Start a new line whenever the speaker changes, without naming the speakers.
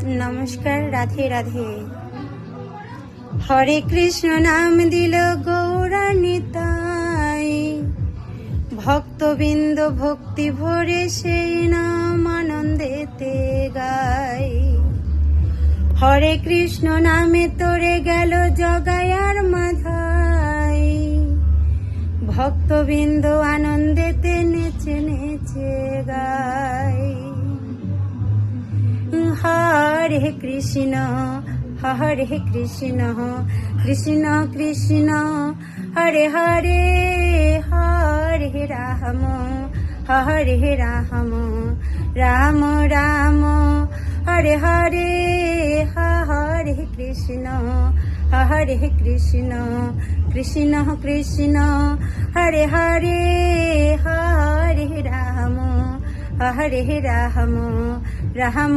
নমস্কার, রাধে রাধে। হরে কৃষ্ণ নাম দিল গৌরানিতাই, ভক্তবৃন্দ ভক্তি ভরে সেই নাম আনন্দেতে গাই। হরে কৃষ্ণ নামে তোরে গেল জগায়ার মাথায়, ভক্তবৃন্দ আনন্দেতে নেচে নেচে গাই। হরে কৃষ্ণ হরে কৃষ্ণ কৃষ্ণ কৃষ্ণ হরে হরে, হরে রাম হরে রাম রাম রাম হরে হরে, হরে কৃষ্ণ হরে কৃষ্ণ কৃষ্ণ কৃষ্ণ হরে হরে, হরে রাম হরে রাম রাম